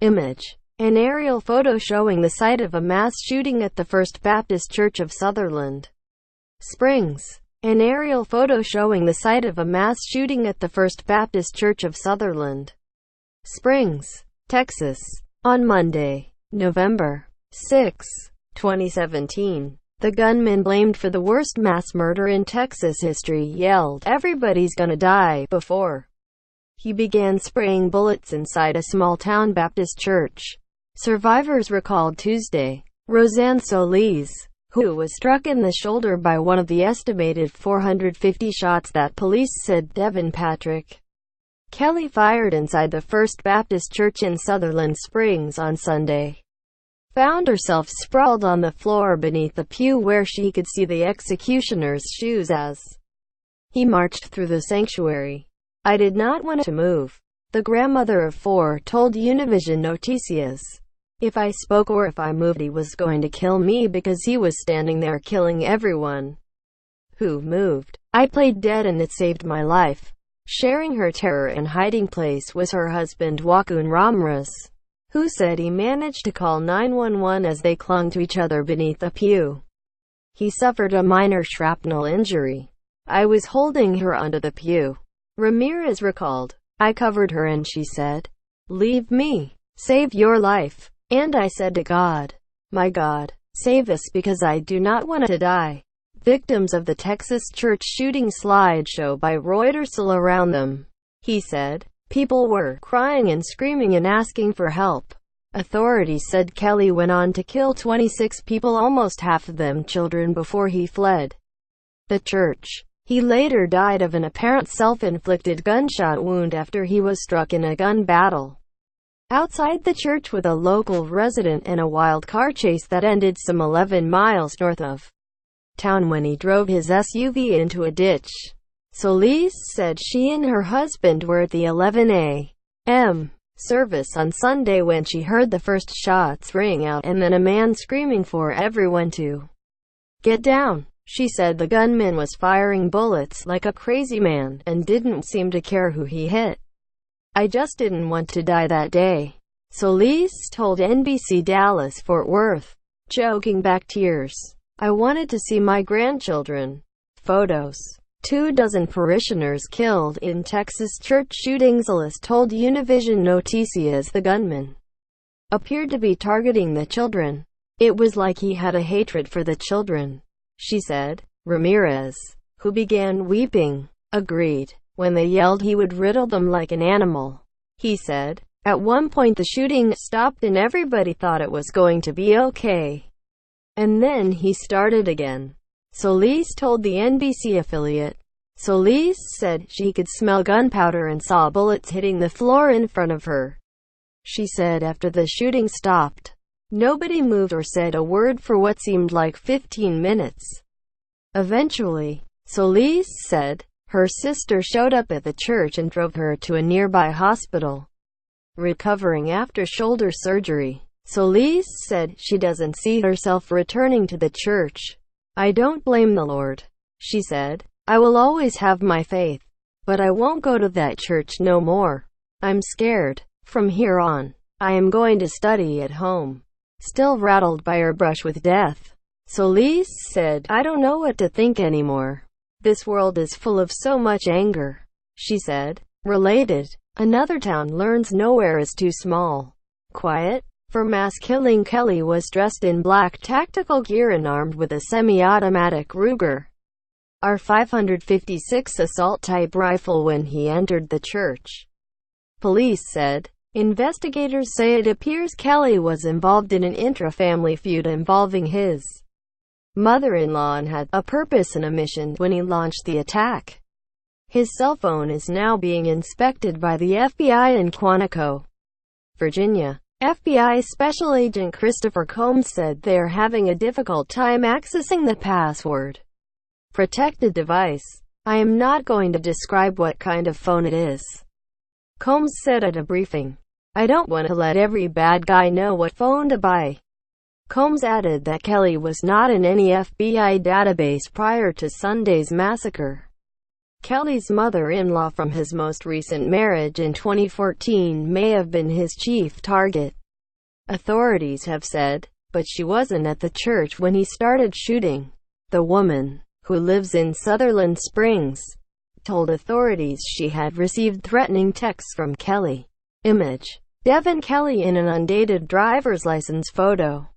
Image. An aerial photo showing the site of a mass shooting at the First Baptist Church of Sutherland Springs. An aerial photo showing the site of a mass shooting at the First Baptist Church of Sutherland Springs, Texas, on Monday, November 6, 2017. The gunman blamed for the worst mass murder in Texas history yelled, "Everybody's gonna die," before he began spraying bullets inside a small-town Baptist church. Survivors recalled Tuesday, Rosanne Solis, who was struck in the shoulder by one of the estimated 450 shots that police said Devin Patrick Kelley fired inside the First Baptist Church in Sutherland Springs on Sunday, found herself sprawled on the floor beneath the pew where she could see the executioner's shoes as he marched through the sanctuary. "I did not want to move," the grandmother of 4 told Univision Noticias. "If I spoke or if I moved, he was going to kill me because he was standing there killing everyone who moved. I played dead and it saved my life." Sharing her terror and hiding place was her husband Joaquin Ramírez, who said he managed to call 911 as they clung to each other beneath a pew. He suffered a minor shrapnel injury. "I was holding her under the pew," Ramírez recalled. "I covered her and she said, 'Leave me. Save your life.' And I said to God, 'My God, save us because I do not want to die.'" Victims of the Texas church shooting slideshow by Reuters still around them, he said. People were crying and screaming and asking for help. Authorities said Kelley went on to kill 26 people, almost half of them children, before he fled the church. He later died of an apparent self-inflicted gunshot wound after he was struck in a gun battle outside the church with a local resident in a wild car chase that ended some 11 miles north of town when he drove his SUV into a ditch. Solis said she and her husband were at the 11 a.m. service on Sunday when she heard the first shots ring out and then a man screaming for everyone to get down. She said the gunman was firing bullets like a crazy man and didn't seem to care who he hit. "I just didn't want to die that day," Solis told NBC Dallas-Fort Worth, joking back tears. "I wanted to see my grandchildren." Photos. 24 parishioners killed in Texas church shootings. Solis told Univision Noticias the gunman appeared to be targeting the children. "It was like he had a hatred for the children," she said. Ramírez, who began weeping, agreed. "When they yelled, he would riddle them like an animal," he said. "At one point the shooting stopped and everybody thought it was going to be okay. And then he started again," Solis told the NBC affiliate. Solis said she could smell gunpowder and saw bullets hitting the floor in front of her. She said after the shooting stopped, nobody moved or said a word for what seemed like 15 minutes. Eventually, Solis said, her sister showed up at the church and drove her to a nearby hospital, recovering after shoulder surgery. Solis said she doesn't see herself returning to the church. "I don't blame the Lord," she said. "I will always have my faith, but I won't go to that church no more. I'm scared. From here on, I am going to study at home." Still rattled by her brush with death, Solis said, "I don't know what to think anymore. This world is full of so much anger," she said. Related. Another town learns nowhere is too small. Quiet. For mass killing, Kelley was dressed in black tactical gear and armed with a semi-automatic Ruger R556 assault-type rifle when he entered the church, police said. Investigators say it appears Kelley was involved in an intra-family feud involving his mother-in-law and had a purpose and a mission when he launched the attack. His cell phone is now being inspected by the FBI in Quantico, Virginia. FBI Special Agent Christopher Combs said they're having a difficult time accessing the password-protected device. "I am not going to describe what kind of phone it is," Combs said at a briefing. "I don't want to let every bad guy know what phone to buy." Combs added that Kelley was not in any FBI database prior to Sunday's massacre. Kelley's mother-in-law from his most recent marriage in 2014 may have been his chief target, authorities have said, but she wasn't at the church when he started shooting. The woman, who lives in Sutherland Springs, told authorities she had received threatening texts from Kelley. Image: Devin Kelley in an undated driver's license photo.